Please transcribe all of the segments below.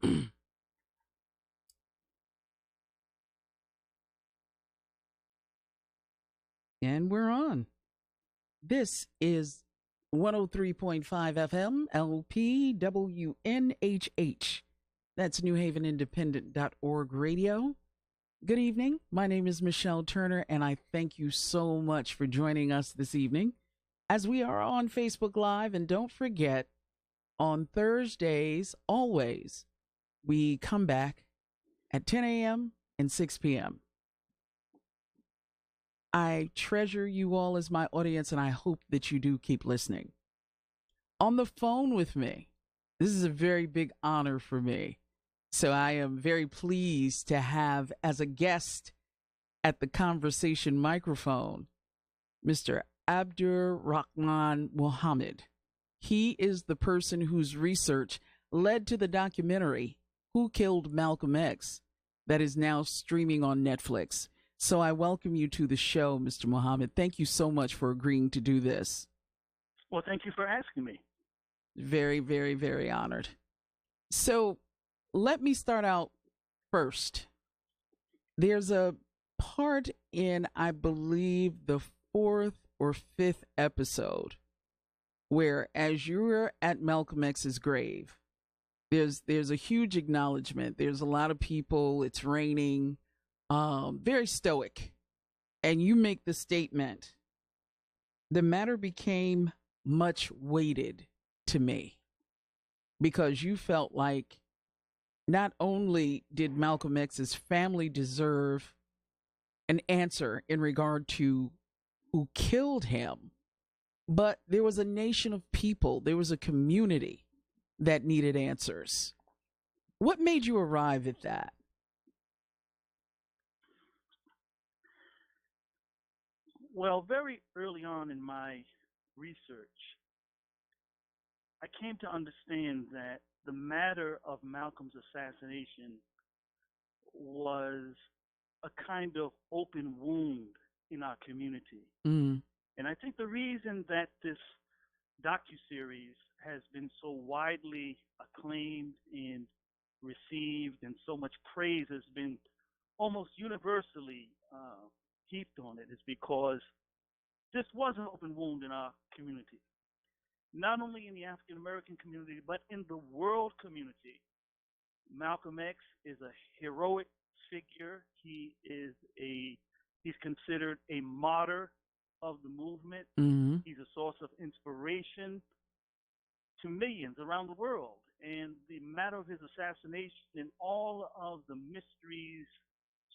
And we're on. This is 103.5 FM, LPWNHH. That's New Haven Independent.org radio. Good evening. My name is Michelle Turner, and I thank you so much for joining us this evening as we are on Facebook Live. And don't forget, on Thursdays, always, we come back at 10 a.m. and 6 p.m. I treasure you all as my audience, and I hope that you do keep listening. On the phone with me, this is a very big honor for me. So I am very pleased to have as a guest at the conversation microphone, Mr. Abdur Rahman Muhammad. He is the person whose research led to the documentary, Who Killed Malcolm X, that is now streaming on Netflix. So I welcome you to the show, Mr. Muhammad. Thank you so much for agreeing to do this. Well, thank you for asking me. Very, very, very honored. So let me start out first. There's a part in, I believe, the 4th or 5th episode where, as you're at Malcolm X's grave, there's a huge acknowledgement. There's a lot of people. It's raining. Very stoic. And you make the statement, the matter became much weighted to me because you felt like not only did Malcolm X's family deserve an answer in regard to who killed him, but there was a nation of people, there was a community that needed answers. What made you arrive at that? Well, very early on in my research, I came to understand that the matter of Malcolm's assassination was a kind of open wound in our community. Mm. And I think the reason that this docuseries has been so widely acclaimed and received and so much praise has been almost universally heaped on it is because this was an open wound in our community. Not only in the African American community, but in the world community. Malcolm X is a heroic figure. He's considered a martyr of the movement. Mm-hmm. He's a source of inspiration to millions around the world. And the matter of his assassination and all of the mysteries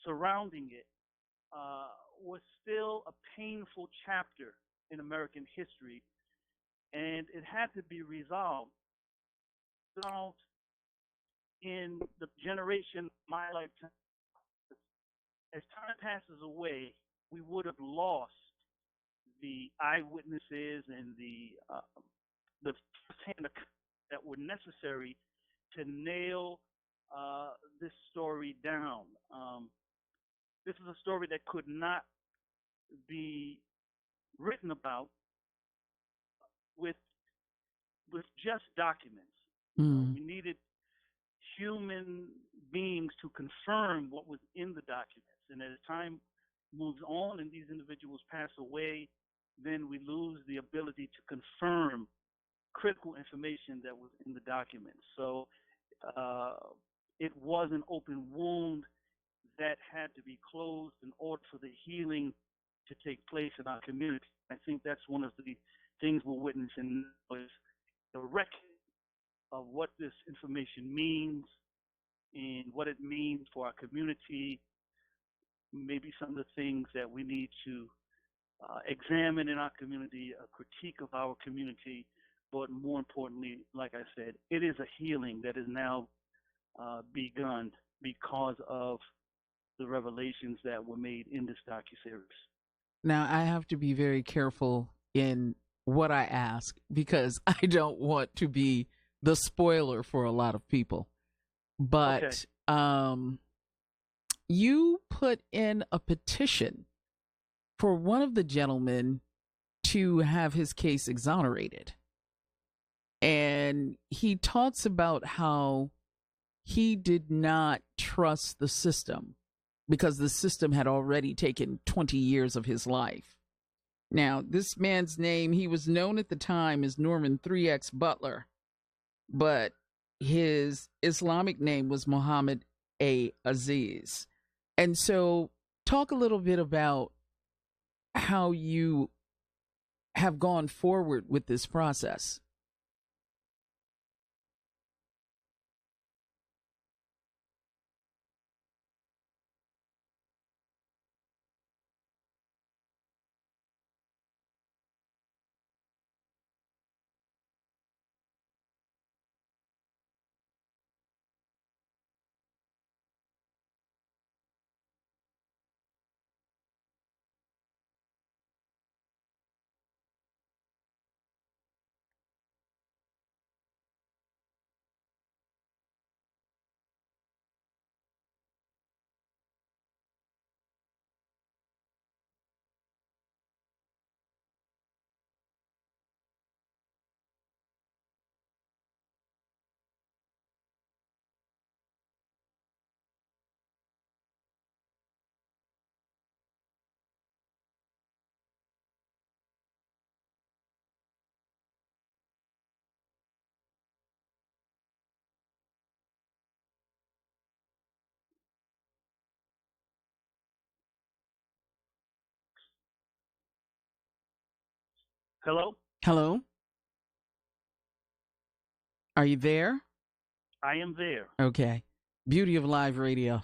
surrounding it was still a painful chapter in American history, and it had to be resolved in the generation of my lifetime. As time passes away, we would have lost the eyewitnesses and the firsthand accounts that were necessary to nail this story down. This is a story that could not be written about with just documents. Mm. We needed human beings to confirm what was in the documents. And as time moves on and these individuals pass away, then we lose the ability to confirm critical information that was in the documents. So it was an open wound that had to be closed in order for the healing to take place in our community. I think that's one of the things we're witnessing is the record of what this information means and what it means for our community, maybe some of the things that we need to examine in our community, a critique of our community, but more importantly, like I said, it is a healing that is now begun because of the revelations that were made in this docuseries. Now, I have to be very careful in what I ask because I don't want to be the spoiler for a lot of people. But you put in a petition for one of the gentlemen to have his case exonerated. And he talks about how he did not trust the system because the system had already taken 20 years of his life. Now, this man's name, he was known at the time as Norman 3X Butler, but his Islamic name was Muhammad A. Aziz. And so, talk a little bit about how you have gone forward with this process. Hello? Hello? Are you there? I am there. Okay. Beauty of live radio.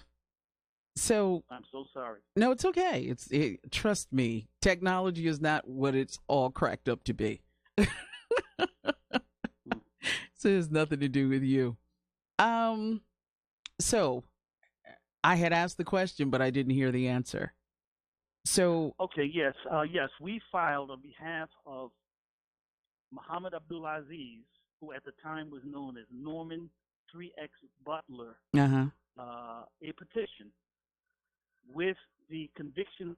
So, I'm so sorry. no, it's okay. Trust me, technology is not what it's all cracked up to be. So it has nothing to do with you. So I had asked the question, but I didn't hear the answer. So, Okay, yes. Yes, we filed on behalf of Muhammad Abdulaziz, who at the time was known as Norman 3X Butler, uh-huh. A petition with the conviction.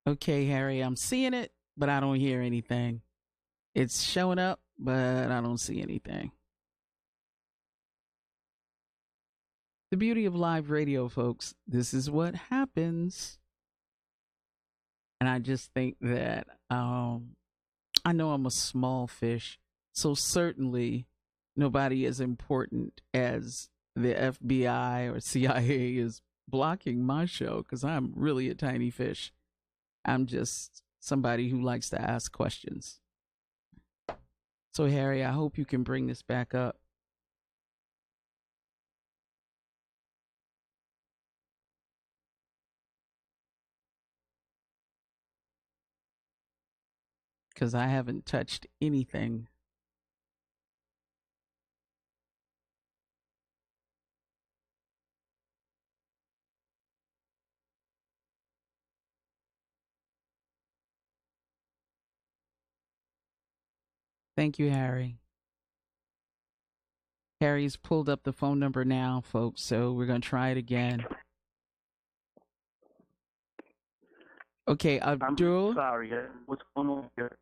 Okay, Harry, I'm seeing it, but I don't hear anything. It's showing up, but I don't see anything. The beauty of live radio, folks. This is what happens. And I just think that I know I'm a small fish, so certainly nobody as important as the FBI or CIA is blocking my show because I'm really a tiny fish. I'm just somebody who likes to ask questions. So, Harry, I hope you can bring this back up. Because I haven't touched anything. Thank you, Harry. Harry's pulled up the phone number now, folks, so we're going to try it again. Okay, Abdur. I'm sorry. What's going on here?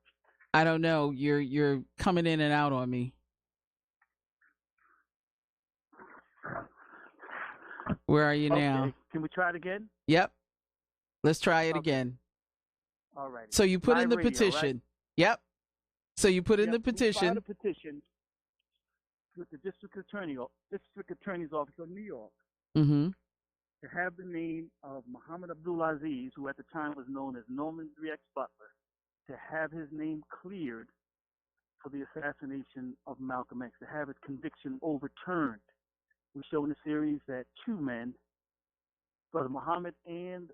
I don't know. You're coming in and out on me. Where are you now? Okay, can we try it again? Yep. Let's try it again. All right. So you put Live in the radio, petition. right? Yep. So you put in Yep, the we petition. filed a petition with the District Attorney's Office of New York Mm-hmm. to have the name of Muhammad Abdulaziz, who at the time was known as Norman 3X Butler, to have his name cleared for the assassination of Malcolm X, to have his conviction overturned. We show in the series that two men, Brother Muhammad and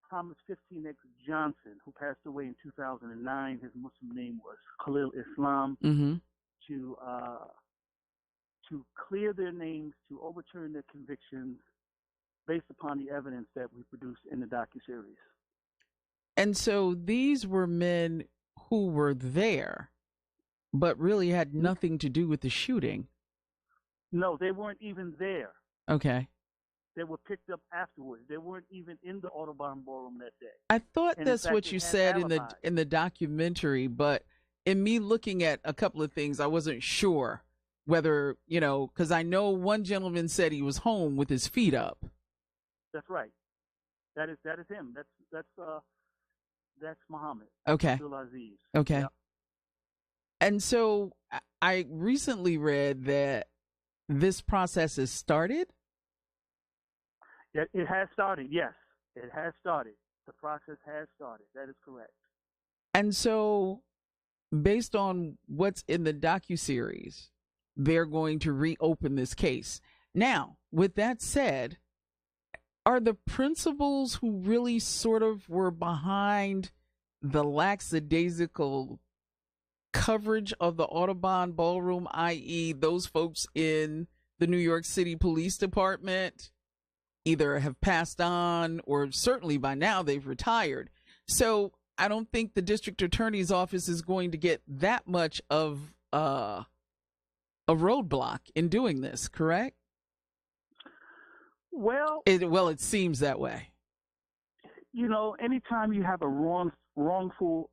Thomas 15X Johnson, who passed away in 2009, his Muslim name was Khalil Islam, Mm-hmm. to clear their names, to overturn their convictions, based upon the evidence that we produced in the docuseries. And so these were men who were there, but really had nothing to do with the shooting. No, they weren't even there. Okay. They were picked up afterwards. They weren't even in the Audubon Ballroom that day. I thought And that's what you said in the documentary, but in me looking at a couple of things, I wasn't sure whether, because I know one gentleman said he was home with his feet up. That's right. That is him. That's Muhammad. Okay. Abdulaziz. Okay. Yep. And so I recently read that this process has started. It has started. Yes, it has started. The process has started. That is correct. And so, based on what's in the docuseries, they're going to reopen this case. Now, with that said, are the principals who really sort of were behind the lackadaisical coverage of the Audubon Ballroom, i.e., those folks in the New York City Police Department, either have passed on or certainly by now they've retired. So I don't think the district attorney's office is going to get that much of a roadblock in doing this, correct? Well, it seems that way. Anytime you have a wrongful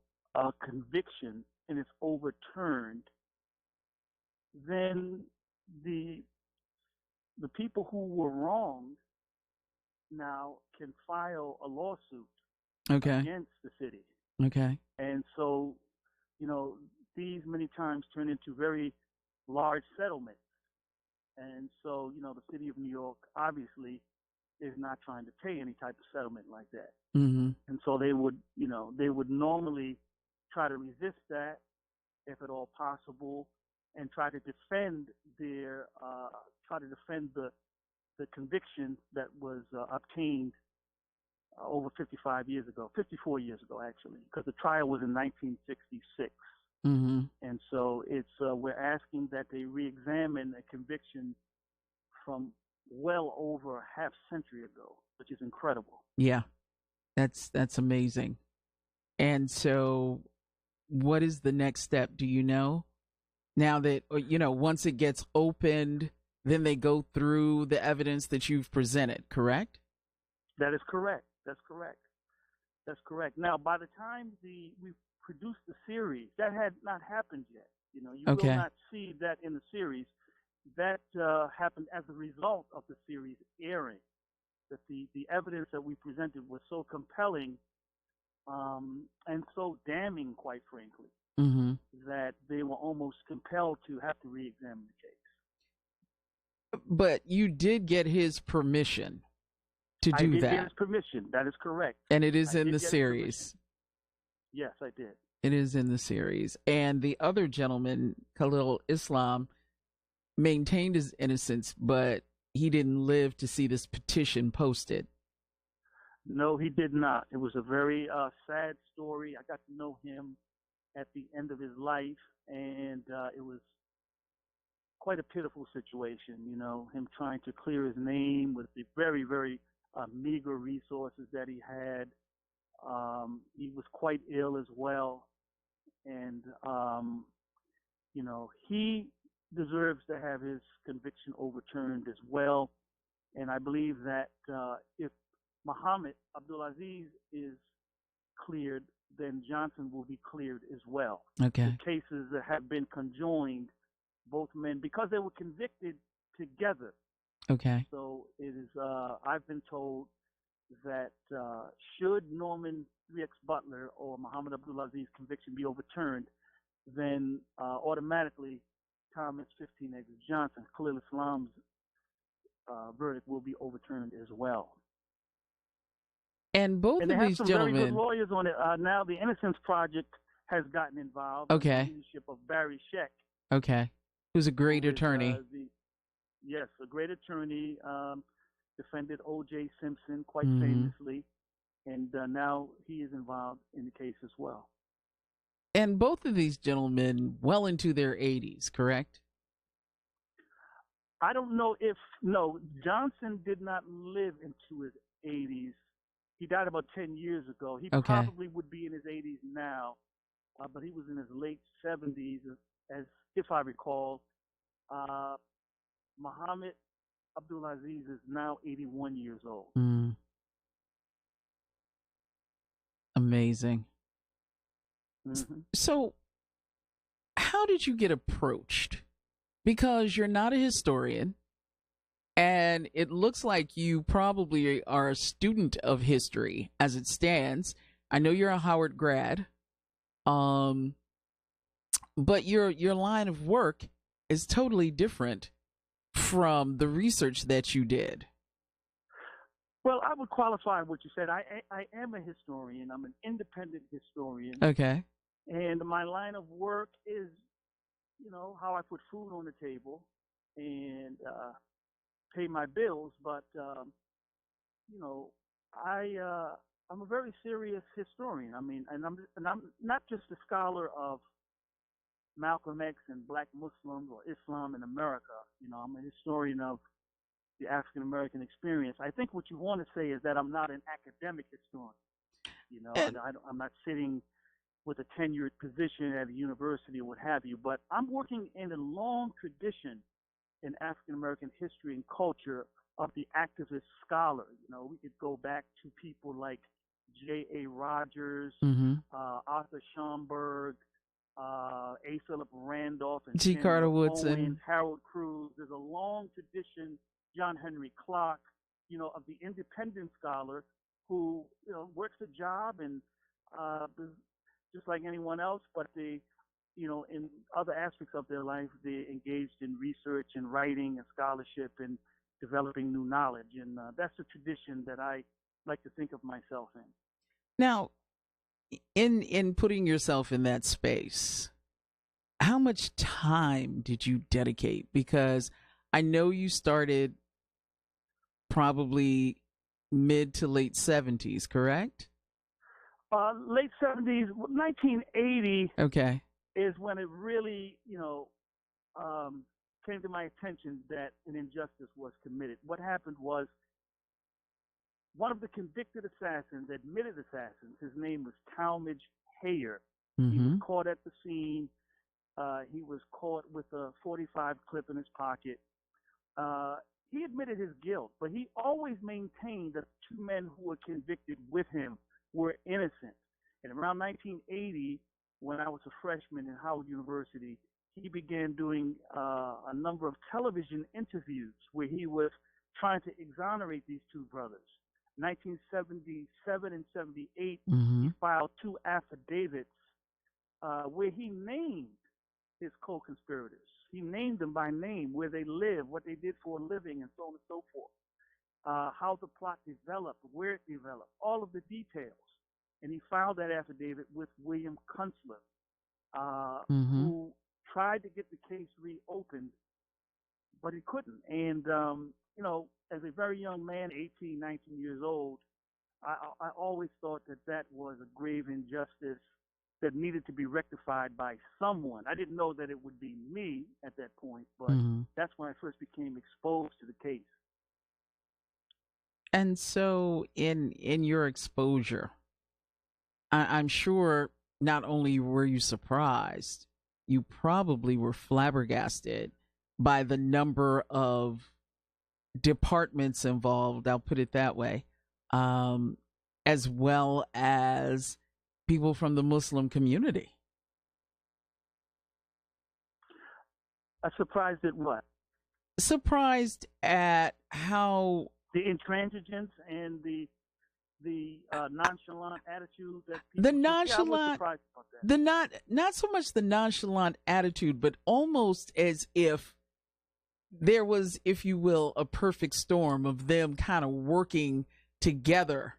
conviction and it's overturned, then the people who were wronged now can file a lawsuit against the city. Okay. And so, these many times turn into very large settlements. And so, the city of New York obviously is not trying to pay any type of settlement like that. Mm-hmm. And so they would normally try to resist that if at all possible, and try to defend the conviction that was obtained over 54 years ago, actually, because the trial was in 1966. Mm-hmm. And so we're asking that they re-examine a conviction from well over a half century ago, which is incredible. Yeah, that's amazing. And so what is the next step? Do you know? Now that, once it gets opened, then they go through the evidence that you've presented, correct? That is correct. That's correct. Now, by the time we produced the series, that had not happened yet. You will not see that in the series. That happened as a result of the series airing. That the evidence that we presented was so compelling and so damning, quite frankly, mm-hmm. that they were almost compelled to have to re-examine the case. But you did get his permission to do that. I did get his permission. That is correct. And it is in the series. Yes, I did. It is in the series. And the other gentleman, Khalil Islam, maintained his innocence, but he didn't live to see this petition posted. No, he did not. It was a very sad story. I got to know him at the end of his life, and it was quite a pitiful situation, him trying to clear his name with the very, very meager resources that he had. He was quite ill as well, and he deserves to have his conviction overturned as well. And I believe that if Muhammad Abdulaziz is cleared, then Johnson will be cleared as well. Okay. The cases that have been conjoined, both men, because they were convicted together. Okay. So it is. I've been told that should Norman 3X Butler or Muhammad Abdulaziz's conviction be overturned, then automatically Thomas 15X Johnson, Khalil Islam's verdict will be overturned as well. And both and of these some gentlemen, very good lawyers on it. Now the Innocence Project has gotten involved. Okay. Under the leadership of Barry Scheck. Okay. Who's a great attorney. Yes, a great attorney. Defended O.J. Simpson quite Mm-hmm. famously, and now he is involved in the case as well. And both of these gentlemen well into their 80s, correct? I don't know if no, Johnson did not live into his 80s. He died about 10 years ago. He Okay. probably would be in his 80s now, but he was in his late 70s, as if I recall. Uh, Muhammad Abdulaziz is now 81 years old. Mm, amazing. Hmm. So, how did you get approached? Because you're not a historian, and it looks like you probably are a student of history as it stands. I know you're a Howard grad, um, but your line of work is totally different from the research that you did. Well, I would qualify what you said. I am a historian. I'm an independent historian, Okay. and my line of work is, how I put food on the table and pay my bills. But you know, I'm a very serious historian. I mean, and I'm not just a scholar of Malcolm X and Black Muslims or Islam in America. I'm a historian of the African American experience. I think what you want to say is that I'm not an academic historian. And I'm not sitting with a tenured position at a university or what have you, but I'm working in a long tradition in African American history and culture of the activist scholar. We could go back to people like J.A. Rogers, mhm. Arthur Schomburg, A. Philip Randolph, and G. Carter Samuel Owens, Woodson. Harold Cruz. There's a long tradition, John Henry Clark, of the independent scholar who, works a job and just like anyone else, but in other aspects of their life, they engaged in research and writing and scholarship and developing new knowledge. And that's a tradition that I like to think of myself in. Now, in putting yourself in that space, how much time did you dedicate? Because I know you started probably mid to late 70s, correct? Late 70s, 1980 Okay. is when it really, um, came to my attention that an injustice was committed. What happened was one of the convicted assassins, admitted assassins, his name was Talmadge Hayer. He was Mhm. caught at the scene. He was caught with a 45 clip in his pocket. Uh, he admitted his guilt, but he always maintained that the two men who were convicted with him were innocent. And around 1980, when I was a freshman in Howard University, he began doing a number of television interviews where he was trying to exonerate these two brothers. 1977 and 78, he Mhm. filed two affidavits where he named his co-conspirators. He named them by name, where they live, what they did for a living, and so on and so forth. How the plot developed, where it developed, all of the details. And he filed that affidavit with William Kunstler, Mhm. who tried to get the case reopened, but he couldn't. And, as a very young man, 18, 19 years old, I always thought that that was a grave injustice that needed to be rectified by someone. I didn't know that it would be me at that point, but Mhm. that's when I first became exposed to the case. And so in your exposure, I'm sure not only were you surprised, you probably were flabbergasted by the number of departments involved. I'll put it that way, um, as well as people from the Muslim community. Surprised at what? Surprised at how The intransigence and the nonchalant attitude that the people took. Yeah, I was nonchalant, surprised about that. the not so much the nonchalant attitude, but almost as if there was, if you will, a perfect storm of them kind of working together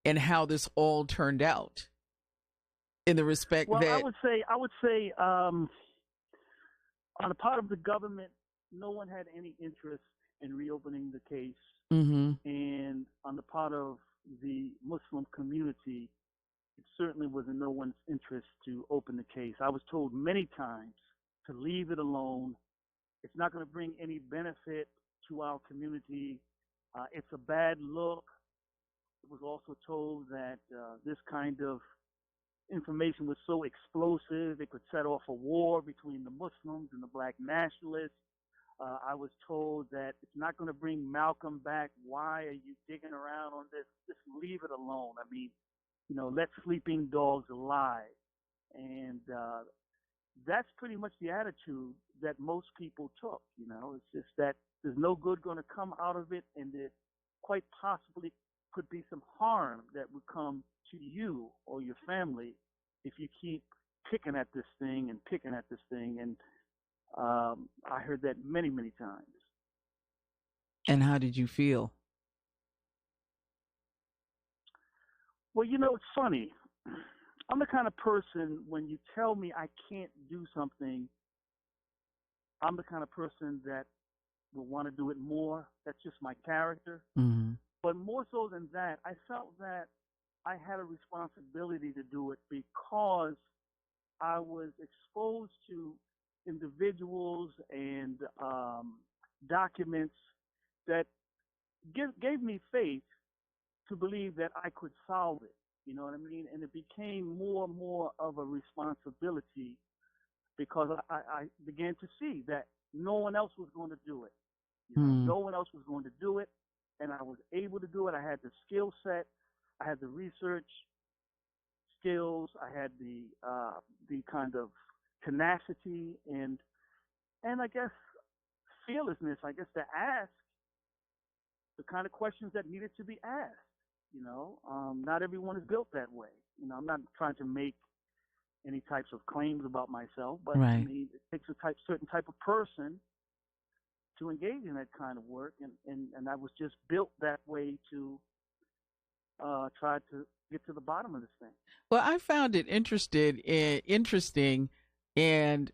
and how this all turned out in the respect Well, that I would say, on the part of the government, no one had any interest in reopening the case, mm-hmm, and on the part of the Muslim community, it certainly was in no one's interest to open the case. I was told many times to leave it alone, It's not going to bring any benefit to our community. It's a bad look. It was also told that this kind of information was so explosive it could set off a war between the Muslims and the black nationalists. I was told that it's not going to bring Malcolm back. Why are you digging around on this? Just leave it alone. I mean, let sleeping dogs lie. And that's pretty much the attitude that most people took. It's just that there's no good going to come out of it, and that quite possibly could be some harm that would come to you or your family if you keep picking at this thing and picking at this thing. And I heard that many, many times. And how did you feel? Well, it's funny. I'm the kind of person, when you tell me I can't do something, I'm the kind of person that will want to do it more. That's just my character. Mm-hmm. But more so than that, I felt that I had a responsibility to do it because I was exposed to individuals and documents that gave me faith to believe that I could solve it. You know what I mean? And it became more and more of a responsibility because I began to see that no one else was going to do it. No one else was going to do it, and I was able to do it. I had the skill set, I had the research skills, I had the kind of tenacity and I guess fearlessness, I guess, to ask the kind of questions that needed to be asked. Not everyone is built that way. I'm not trying to make any types of claims about myself, but right. I mean, it takes a certain type of person to engage in that kind of work, and I was just built that way to try to get to the bottom of this thing. Well, I found it interesting, and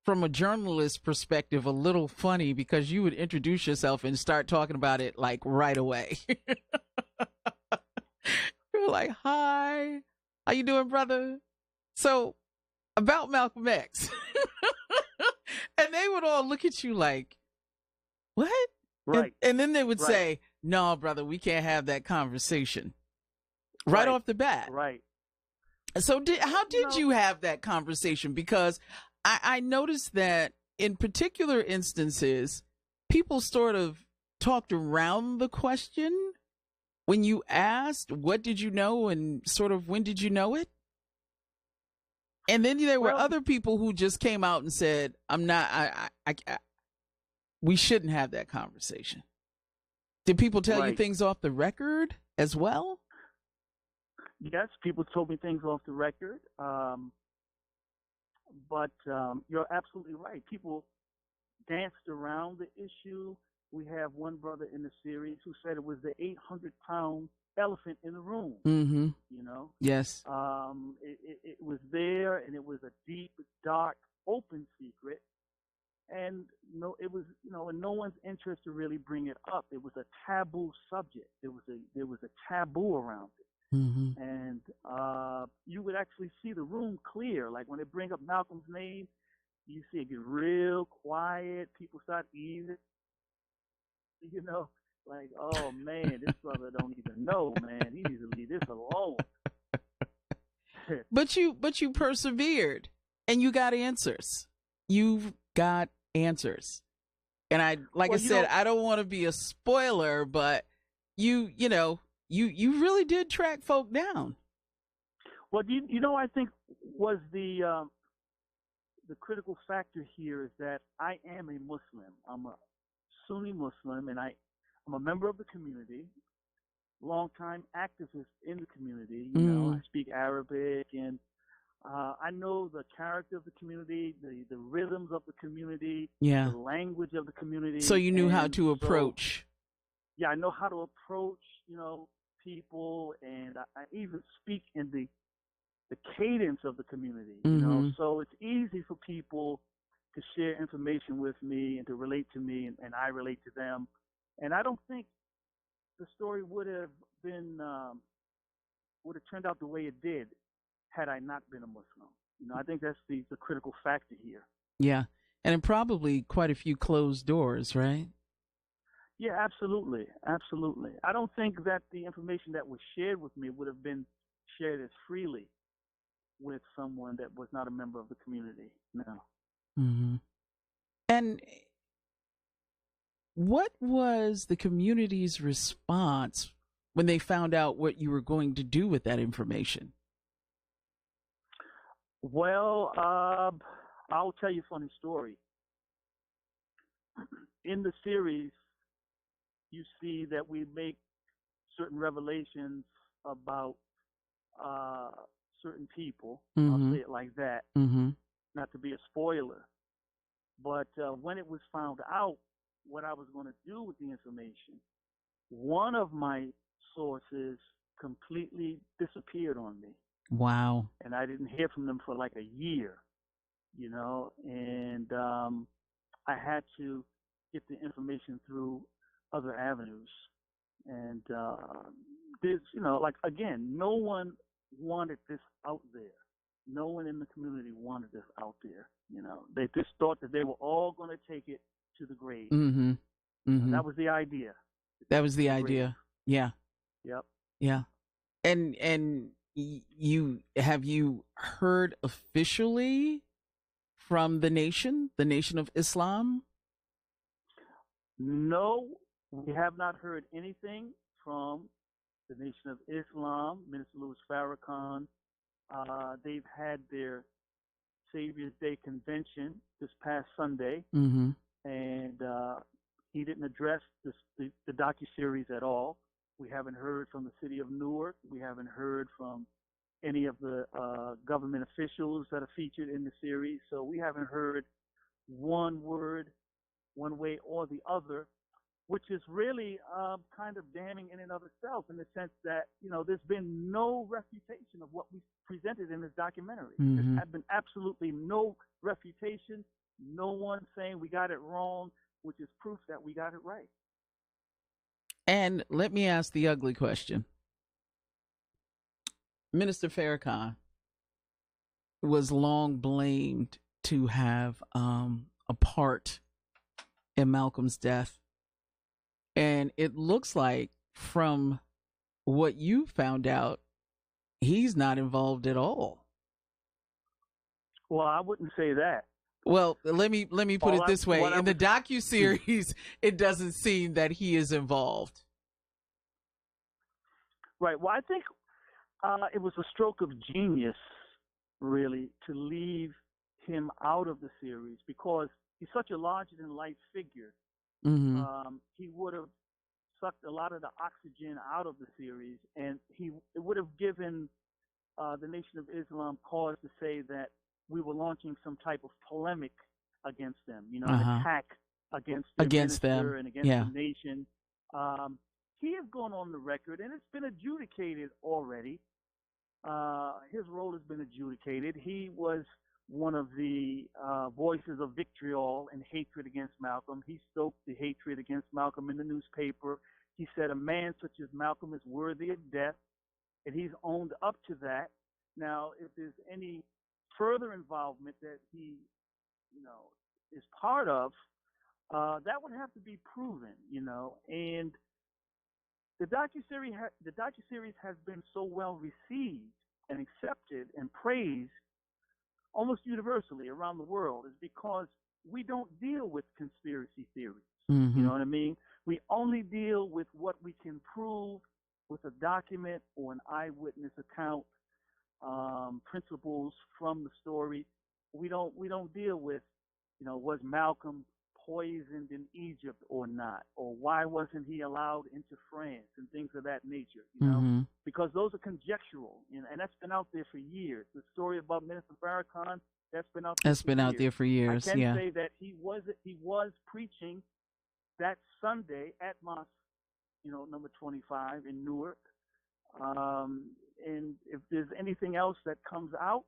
from a journalist perspective, a little funny because you would introduce yourself and start talking about it like right away. You're like, "Hi, how you doing, brother?" So about Malcolm X, and they would all look at you like, "What?" Right. And then they would say, "No, brother, we can't have that conversation." Right off the bat. Right. So how did you have that conversation? Because I noticed that in particular instances, people sort of talked around the question when you asked, what did you know? And sort of, when did you know it? And then there were other people who just came out and said, we shouldn't have that conversation. Did people tell you things off the record as well? Yes, people told me things off the record. But you're absolutely right. People danced around the issue. We have one brother in the series who said it was the 800-pound elephant in the room. Mm-hmm. Yes. It was there, and it was a deep, dark, open secret. And it was in no one's interest to really bring it up. It was a taboo subject. There was a taboo around it. Mm-hmm. And you would actually see the room clear. Like when they bring up Malcolm's name, you see it get real quiet. People start easing. Like, oh man, this brother don't even know, man. He needs to leave this alone. But you persevered, and you got answers. You've got answers. And I said, I don't want to be a spoiler, but you really did track folk down. Well, I think was the critical factor here is that I am a Muslim. I'm a Sunni Muslim, and I'm a member of the community, longtime activist in the community. I speak Arabic, and I know the character of the community, the rhythms of the community, the language of the community. So you knew how to approach. I know how to approach, people, and I even speak in the cadence of the community. So it's easy for people to share information with me and to relate to me, and I relate to them. And I don't think the story would have turned out the way it did had I not been a Muslim. I think that's the critical factor here. Yeah. And probably quite a few closed doors, right? Yeah, absolutely, absolutely. I don't think that the information that was shared with me would have been shared as freely with someone that was not a member of the community. No. Hmm. And what was the community's response when they found out what you were going to do with that information? Well, I'll tell you a funny story. In the series, you see that we make certain revelations about uh, certain people. I'll Mm-hmm. say it like that, Mm-hmm. not to be a spoiler. But when it was found out what I was going to do with the information, one of my sources completely disappeared on me. Wow. And I didn't hear from them for like a year, and I had to get the information through other avenues. And there's, like again, no one wanted this out there. No one in the community wanted this out there. They just thought that they were all going to take it to the grave. Mm-hmm. Mm-hmm. That was the idea. To That take was it to the the grave. idea. Yeah. Yep. Yeah. And you have you heard officially from the Nation of Islam? No, we have not heard anything from the Nation of Islam, Minister Louis Farrakhan. They've had their Savior's Day convention this past Sunday, Mm-hmm. and he didn't address the docuseries at all. We haven't heard from the city of Newark. We haven't heard from any of the government officials that are featured in the series. So we haven't heard one word, one way or the other, which is really kind of damning in and of itself, in the sense that there's been no refutation of what we presented in this documentary. Mm-hmm. There's been absolutely no refutation, no one saying we got it wrong, which is proof that we got it right. And let me ask the ugly question. Minister Farrakhan was long blamed to have a part in Malcolm's death. And it looks like, from what you found out, he's not involved at all. Well, I wouldn't say that. Well, let me put it this way. In the docuseries, it doesn't seem that he is involved. Right. Well, I think it was a stroke of genius, really, to leave him out of the series, because he's such a larger-than-life figure. Mm-hmm. He would have sucked a lot of the oxygen out of the series, and it would have given the Nation of Islam cause to say that we were launching some type of polemic against them, an attack against their minister them and against the nation. He has gone on the record, and it's been adjudicated already. His role has been adjudicated. He was one of the voices of vitriol and hatred against Malcolm. He stoked the hatred against Malcolm in the newspaper. He said a man such as Malcolm is worthy of death, and he's owned up to that. Now, if there's any further involvement that he, is part of, that would have to be proven, and the docuseries has been so well received and accepted and praised almost universally around the world, is because we don't deal with conspiracy theories. Mm-hmm. You know what I mean? We only deal with what we can prove with a document or an eyewitness account, principles from the story. We don't deal with, was Malcolm poisoned in Egypt or not, or why wasn't he allowed into France, and things of that nature, Mm-hmm. because those are conjectural, and that's been out there for years. The story about Minister Farrakhan, that's been out there. That's been out there for years. I can say that he was preaching that Sunday at Mosque, number 25 in Newark. And if there's anything else that comes out,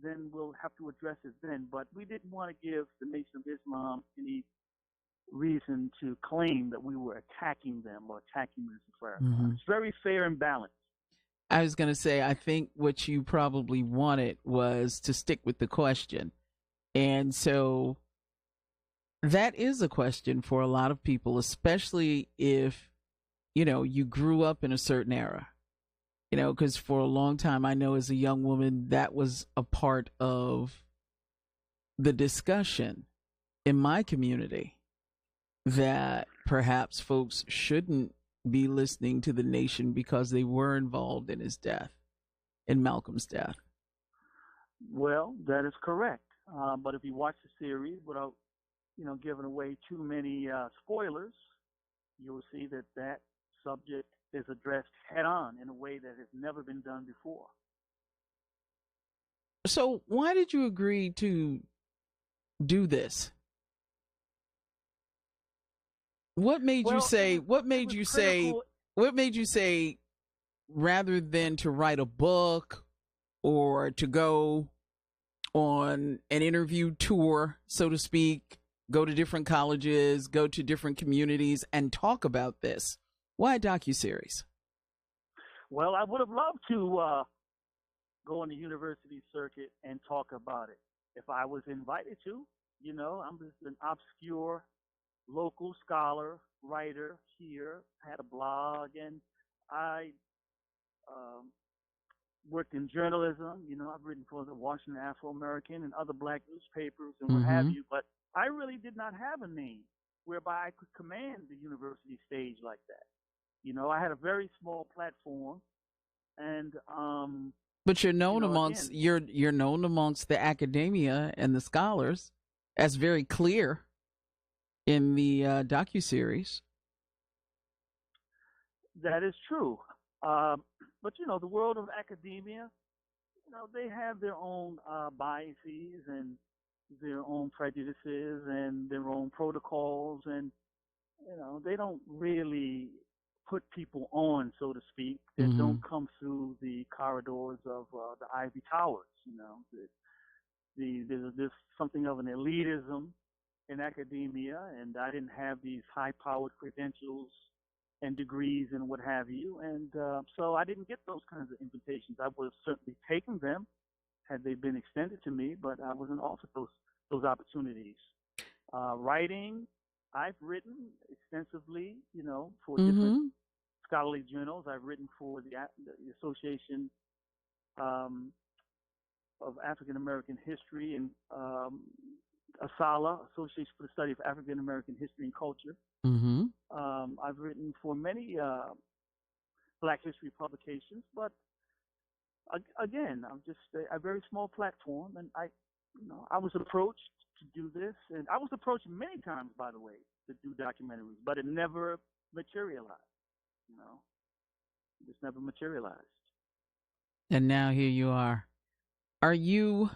then we'll have to address it then. But we didn't want to give the Nation of Islam any reason to claim that we were attacking them or attacking Minister Farrakhan. Mm-hmm. It's very fair and balanced. I was going to say, I think what you probably wanted was to stick with the question. And so That is a question for a lot of people, especially if, you grew up in a certain era. Because for a long time, I know as a young woman, that was a part of the discussion in my community, that perhaps folks shouldn't be listening to the nation because they were involved in his death, in Malcolm's death. Well, that is correct. But if you watch the series without, giving away too many spoilers, you'll see that subject is addressed head on in a way that has never been done before. So why did you agree to do this? What made you say, rather than to write a book or to go on an interview tour, so to speak, go to different colleges, go to different communities and talk about this? Why a docuseries? Well, I would have loved to go on the university circuit and talk about it if I was invited to. I'm just an obscure local scholar, writer here, had a blog, and I worked in journalism. I've written for the Washington Afro-American and other black newspapers and what have you, but I really did not have a name whereby I could command the university stage like that. I had a very small platform, and but you're known amongst you're known amongst the academia and the scholars, as very clear in the docuseries. That is true, but the world of academia, they have their own biases and their own prejudices and their own protocols, and they don't really put people on, so to speak, that don't come through the corridors of the Ivy Towers. There's something of an elitism in academia, and I didn't have these high-powered credentials and degrees and what have you, and so I didn't get those kinds of invitations. I would have certainly taken them had they been extended to me, but I wasn't offered those opportunities. Writing, I've written extensively, for different scholarly journals. I've written for the Association of African American History and ASALA, Association for the Study of African American History and Culture. I've written for many Black history publications, but again, I'm just a very small platform, and I was approached to do this, and I was approached many times, by the way, to do documentaries, but it never materialized. It just never materialized. And now here you are. Are you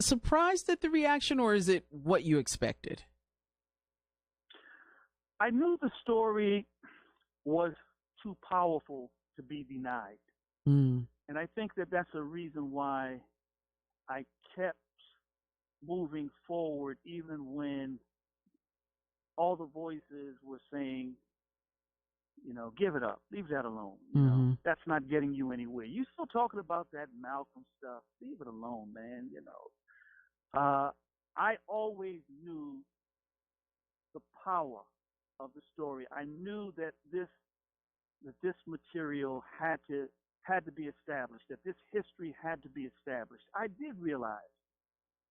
surprised at the reaction, or is it what you expected? I knew the story was too powerful to be denied. And I think that's a reason why I kept moving forward, even when all the voices were saying, give it up, leave that alone. That's not getting you anywhere. You still talking about that Malcolm stuff? Leave it alone, man. I always knew the power of the story. I knew that this material had to be established, that this history had to be established. I did realize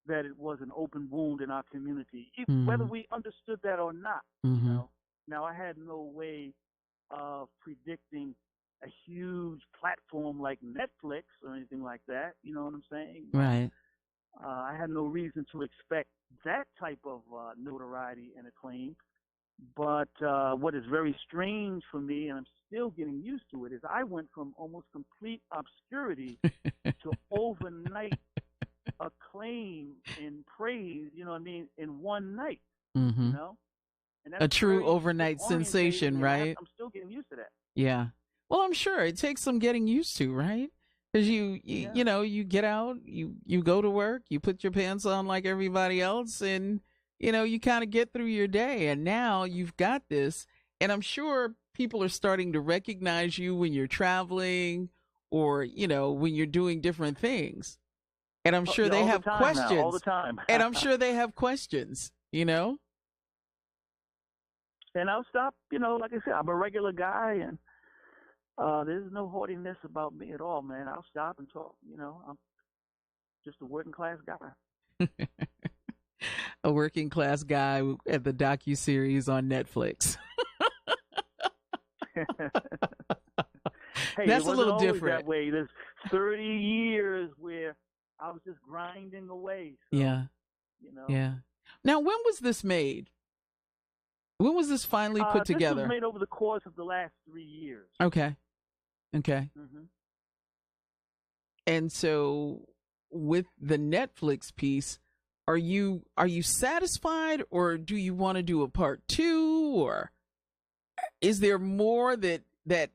that it was an open wound in our community, whether we understood that or not. Now, I had no way of predicting a huge platform like Netflix or anything like that. You know what I'm saying? Right. I had no reason to expect that type of notoriety and acclaim. But what is very strange for me, and I'm still getting used to it, is I went from almost complete obscurity to overnight acclaim and praise, in one night, And that's a true overnight sensation, right? I'm still getting used to that. Yeah. Well, I'm sure it takes some getting used to, right? Because you get out, you go to work, you put your pants on like everybody else, and you kind of get through your day, and now you've got this, and I'm sure people are starting to recognize you when you're traveling or, when you're doing different things. And I'm sure they have questions. All the time. And I'm sure they have questions. you know? And I'll stop. Like I said, I'm a regular guy, and there's no haughtiness about me at all, man. I'll stop and talk. I'm just a working class guy. A working class guy at the docu-series on Netflix. Hey, That's it a wasn't little always different. that way. There's 30 years where I was just grinding away. So, Yeah. you know, Yeah. Now, when was this made? When was this finally put this was together? made over the course of the last 3 years. Okay. Okay. Hmm. And so with the Netflix piece, are you satisfied, or do you want to do a part 2, or is there more that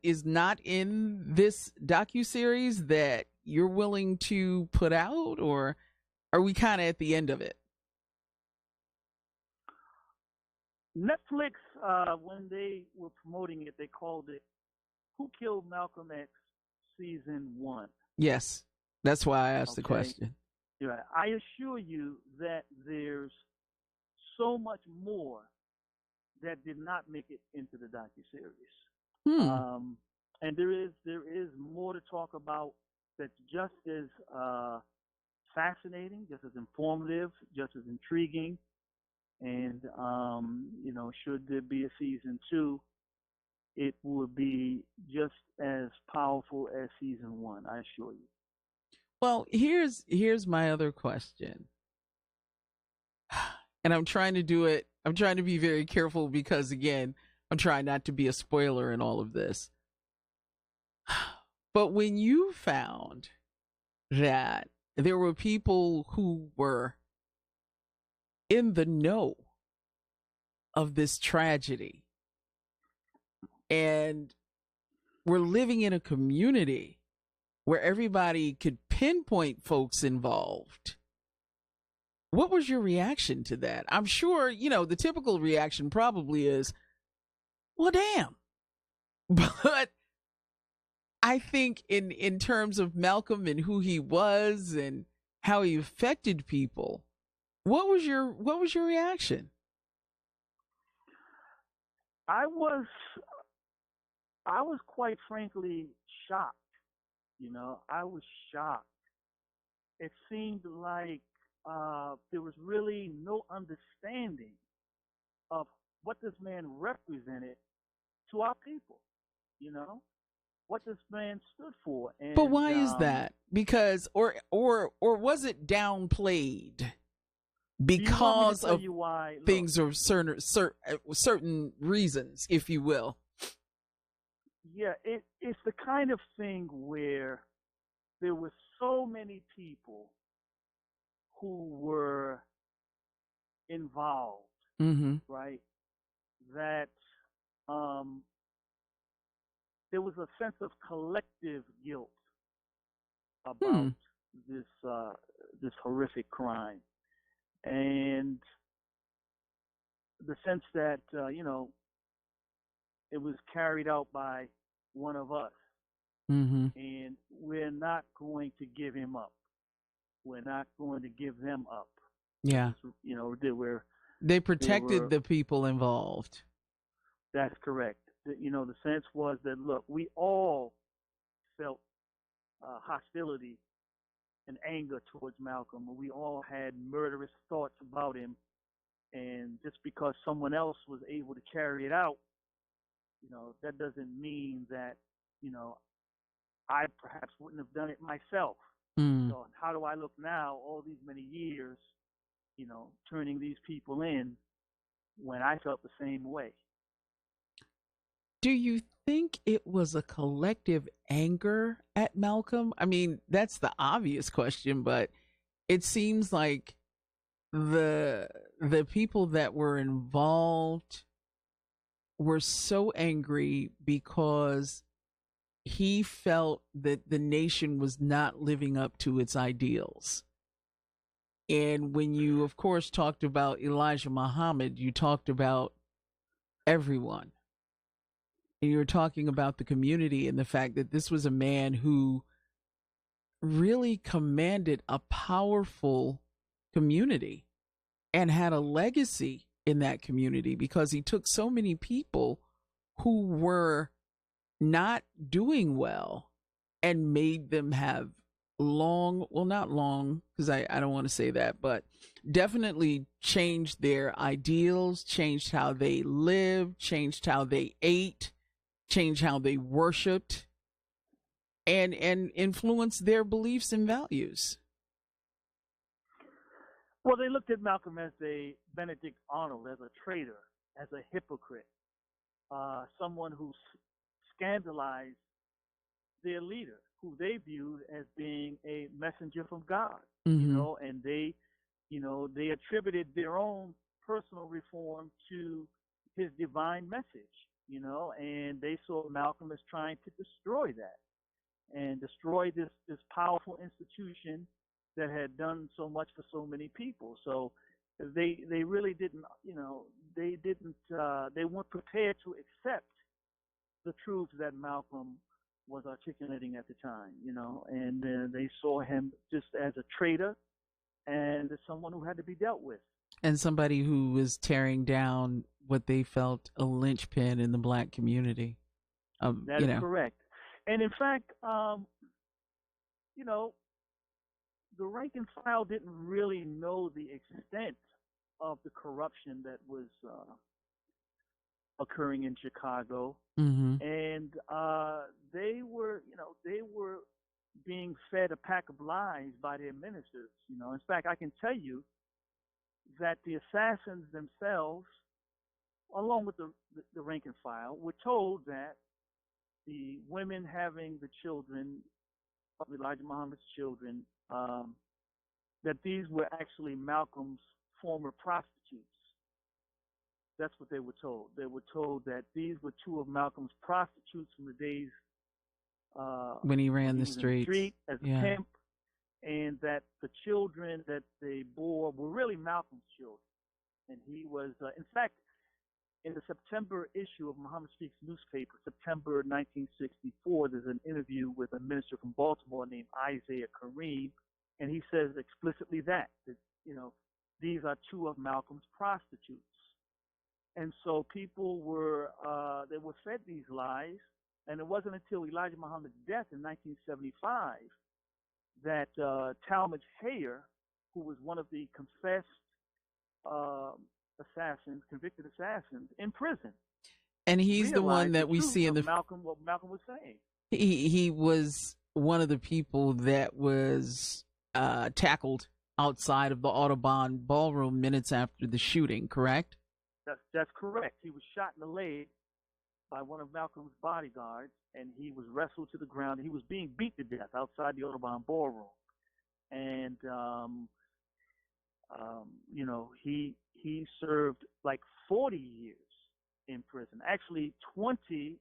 is not in this docuseries that you're willing to put out, or are we kind of at the end of it? Netflix, when they were promoting it, they called it "Who Killed Malcolm X" season 1. Yes. That's why I asked the Okay, question. yeah. I assure you that there's so much more that did not make it into the docuseries. Hmm. Um, and there is more to talk about that's just as fascinating, just as informative, just as intriguing. And should there be a season 2, it would be just as powerful as season 1. I assure you. Well, here's my other question. And I'm trying to do it. I'm trying to be very careful because again, I'm trying not to be a spoiler in all of this. But when you found that there were people who were in the know of this tragedy and were living in a community where everybody could pinpoint folks involved, what was your reaction to that? I'm sure, the typical reaction probably is, well, damn. But I think in terms of Malcolm and who he was and how he affected people, what was your reaction? I was I was quite frankly shocked. I was shocked. It seemed like there was really no understanding of what this man represented to our people. You know what this man stood for, But and why is that? Because or was it downplayed do you want me to because tell of you why? Look, things of certain reasons, if you will? yeah, it's the kind of thing where there were so many people who were involved, Mm-hmm. right? That um, there was a sense of collective guilt Hmm. about this this horrific crime, and the sense that it was carried out by one of us, Mm-hmm. and we're not going to give him up. We're not going to give them up. Yeah. They They protected were. the people involved. That's correct. The sense was that look, we all felt hostility and anger towards Malcolm. We all had murderous thoughts about him, and just because someone else was able to carry it out, that doesn't mean that you know I perhaps wouldn't have done it myself. Mm. So how do I look now, all these many years, turning these people in when I felt the same way? Do you think it was a collective anger at Malcolm? I mean, that's the obvious question, but it seems like the the people that were involved were so angry because he felt that the nation was not living up to its ideals. And when you, of course, talked about Elijah Muhammad, you talked about everyone. And you were talking about the community and the fact that this was a man who really commanded a powerful community. and had a legacy in that community because he took so many people who were not doing well and made them have long, well, not long, because I don't want to say that, but definitely changed their ideals, changed how they lived, changed how they ate, changed how they worshiped, and influenced their beliefs and values. Well, they looked at Malcolm as a Benedict Arnold, as a traitor, as a hypocrite, someone who scandalized their leader, who they viewed as being a messenger from God, and they attributed their own personal reform to his divine message, and they saw Malcolm as trying to destroy that and destroy this powerful institution that had done so much for so many people. So they really didn't, they weren't prepared to accept the truth that Malcolm was articulating at the time, and they saw him just as a traitor and as someone who had to be dealt with. And somebody who was tearing down what they felt a linchpin in the Black community. That is correct. And in fact, the rank and file didn't really know the extent of the corruption that was occurring in Chicago, and they were being fed a pack of lies by their ministers. In fact, I can tell you that the assassins themselves, along with the rank and file, were told that the women having the children of Elijah Muhammad's children, that these were actually Malcolm's former prostitutes. That's what they were told. They were told that these were two of Malcolm's prostitutes from the days when he ran the streets as a pimp, and that the children that they bore were really Malcolm's children. And he was, in fact, in the September issue of Muhammad Speaks newspaper, September 1964, there's an interview with a minister from Baltimore named Isaiah Kareem, and he says explicitly that these are two of Malcolm's prostitutes. And so people were fed these lies, and it wasn't until Elijah Muhammad's death in 1975 that Talmadge Hayer, who was one of the confessed convicted assassins in prison. And he's the one that we see in the what Malcolm was saying. He was one of the people that was tackled outside of the Audubon Ballroom minutes after the shooting, correct? That's correct. He was shot in the leg by one of Malcolm's bodyguards, and he was wrestled to the ground. He was being beat to death outside the Audubon Ballroom. And he served like 40 years in prison. Actually, 20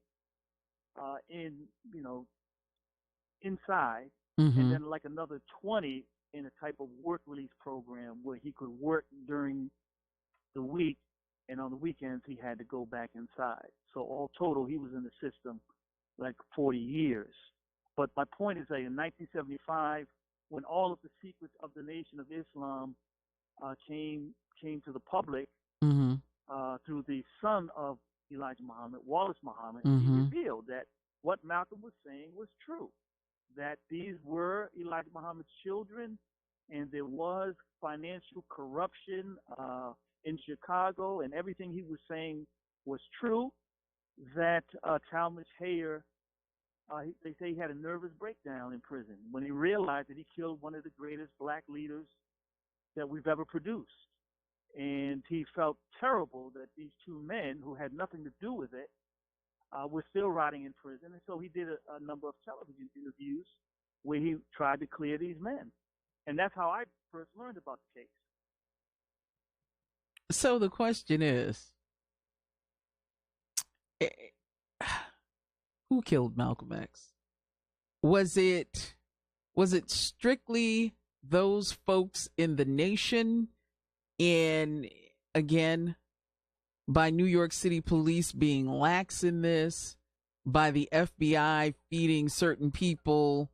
inside, and then like another 20 in a type of work release program where he could work during the week, and on the weekends he had to go back inside. So all total, he was in the system like 40 years. But my point is that in 1975, when all of the secrets of the Nation of Islam came to the public through the son of Elijah Muhammad, Wallace Muhammad, he revealed that what Malcolm was saying was true, that these were Elijah Muhammad's children, and there was financial corruption in Chicago, and everything he was saying was true, that Talmadge Hayer, they say he had a nervous breakdown in prison when he realized that he killed one of the greatest Black leaders that we've ever produced. And he felt terrible that these two men who had nothing to do with it were still rotting in prison. And so he did a number of television interviews where he tried to clear these men. And that's how I first learned about the case. So the question is, who killed Malcolm X? Was it strictly those folks in the nation, and again, by New York City police being lax in this, by the FBI feeding certain people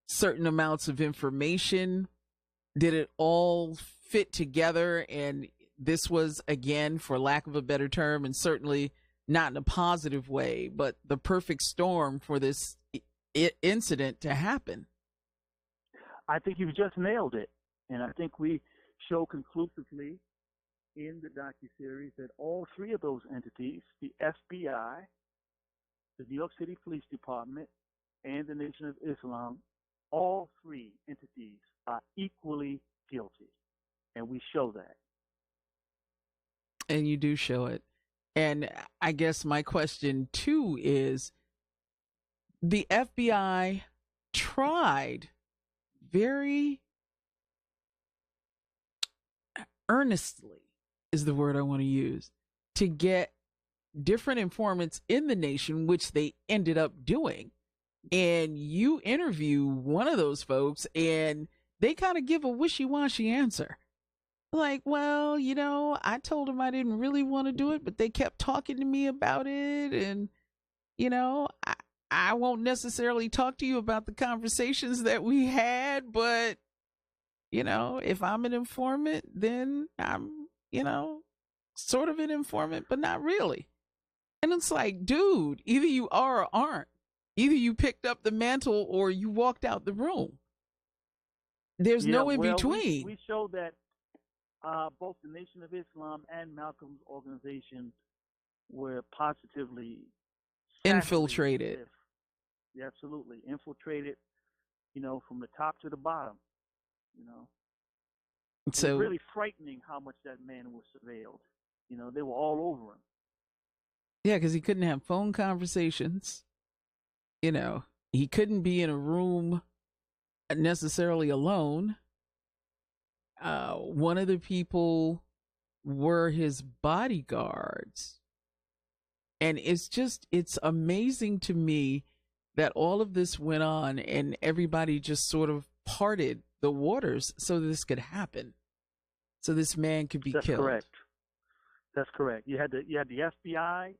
certain amounts of information? Did it all fit together, and this was, again, for lack of a better term, and certainly not in a positive way, but the perfect storm for this incident to happen? I think you've just nailed it. And I think we show conclusively in the docuseries that all three of those entities, the FBI, the New York City Police Department, and the Nation of Islam, all three entities are equally guilty. And we show that. And you do show it. And I guess my question too is, the FBI tried very earnestly, is the word I want to use, to get different informants in the nation, which they ended up doing. And you interview one of those folks and they kind of give a wishy-washy answer. Like, well, I told them I didn't really want to do it, but they kept talking to me about it. And, I won't necessarily talk to you about the conversations that we had, but, if I'm an informant, then I'm, sort of an informant, but not really. And it's like, dude, either you are or aren't. Either you picked up the mantle or you walked out the room. There's no in between. We show that both the Nation of Islam and Malcolm's organization were positively infiltrated. Yeah, absolutely. Infiltrated, from the top to the bottom, So it was really frightening how much that man was surveilled. They were all over him. Yeah, because he couldn't have phone conversations. He couldn't be in a room necessarily alone. One of the people were his bodyguards. And it's amazing to me that all of this went on and everybody just sort of parted the waters so this could happen. So this man could be killed. That's correct. You had the FBI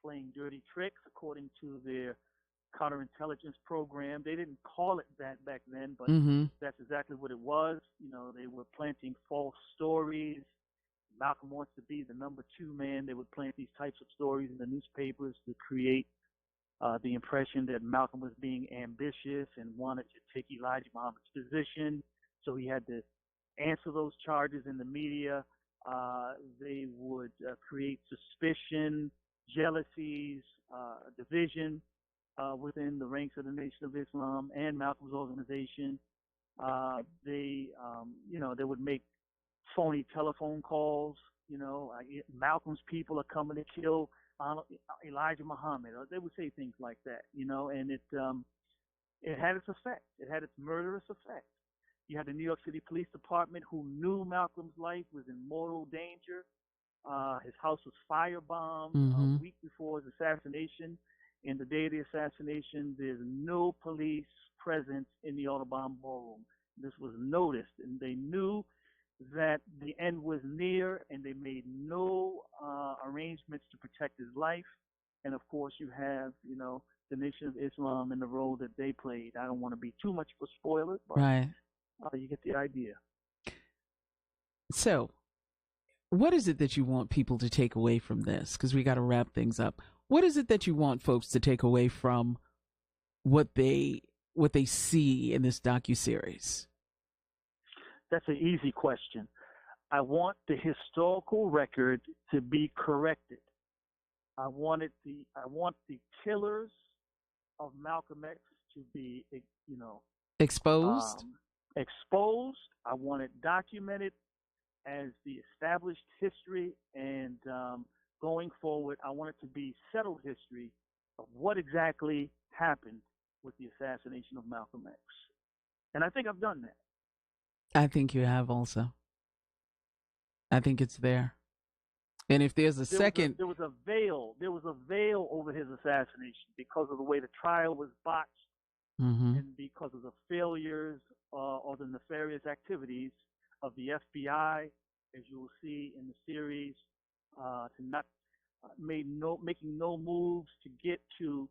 playing dirty tricks according to their counterintelligence program. They didn't call it that back then, but that's exactly what it was. They were planting false stories. Malcolm wants to be the number 2 man. They would plant these types of stories in the newspapers to create the impression that Malcolm was being ambitious and wanted to take Elijah Muhammad's position. So he had to answer those charges in the media. They would create suspicion, jealousies, division within the ranks of the Nation of Islam and Malcolm's organization. They would make phony telephone calls. Malcolm's people are coming to kill Elijah Muhammad. Or they would say things like that. And it had its effect. It had its murderous effect. You had the New York City Police Department, who knew Malcolm's life was in mortal danger. His house was firebombed a week before his assassination. And the day of the assassination, there's no police presence in the Audubon Ballroom. This was noticed, and they knew that the end was near, and they made no arrangements to protect his life. And of course, you have, the Nation of Islam and the role that they played. I don't want to be too much of a spoiler, but right. You get the idea. So, what is it that you want people to take away from this? Because we got to wrap things up. What is it that you want folks to take away from what they see in this docuseries? That's an easy question. I want the historical record to be corrected. I want the killers of Malcolm X to be, exposed. Exposed. I want it documented as the established history, and going forward, I want it to be settled history of what exactly happened with the assassination of Malcolm X. And I think I've done that. I think you have also. I think it's there. And if there's there was a veil over his assassination because of the way the trial was botched, and because of the failures or the nefarious activities of the FBI, as you will see in the series, to not making no moves to get to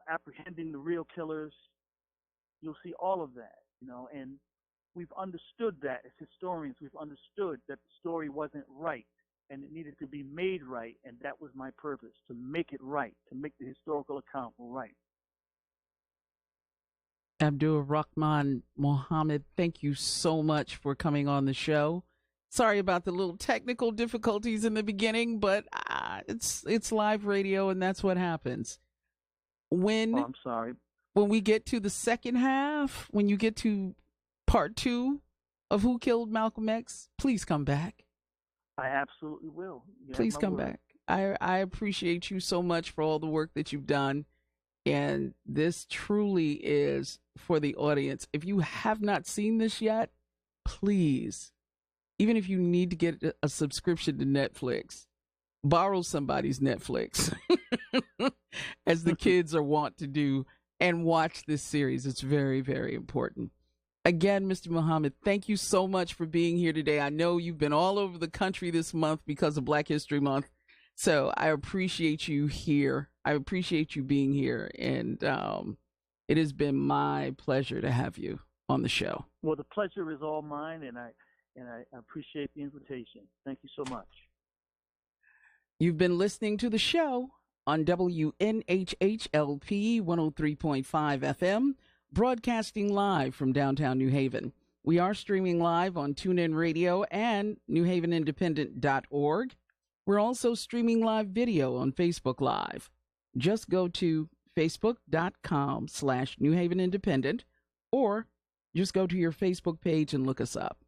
apprehending the real killers. You'll see all of that, and we've understood that as historians. We've understood that the story wasn't right and it needed to be made right. And that was my purpose, to make it right, to make the historical account right. Abdur Rahman Mohammed, thank you so much for coming on the show. Sorry about the little technical difficulties in the beginning, but it's live radio and that's what happens. I'm sorry. When we get to the second half, when you get to part 2 of Who Killed Malcolm X, please come back. I absolutely will. Please come back. I appreciate you so much for all the work that you've done. And this truly is for the audience. If you have not seen this yet, please, even if you need to get a subscription to Netflix, borrow somebody's Netflix, as the kids are wont to do, and watch this series. It's very, very important. Again, Mr. Muhammad, thank you so much for being here today. I know you've been all over the country this month because of Black History Month. So I appreciate you here. I appreciate you being here. And it has been my pleasure to have you on the show. Well, the pleasure is all mine, and I appreciate the invitation. Thank you so much. You've been listening to the show on WNHHLP 103.5 FM, broadcasting live from downtown New Haven. We are streaming live on TuneIn Radio and NewHavenIndependent.org. We're also streaming live video on Facebook Live. Just go to facebook.com/New Haven Independent, or just go to your Facebook page and look us up.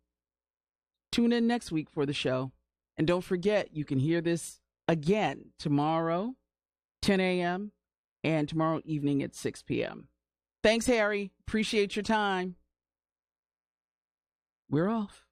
Tune in next week for the show. And don't forget, you can hear this again tomorrow, 10 a.m., and tomorrow evening at 6 p.m. Thanks, Harry. Appreciate your time. We're off.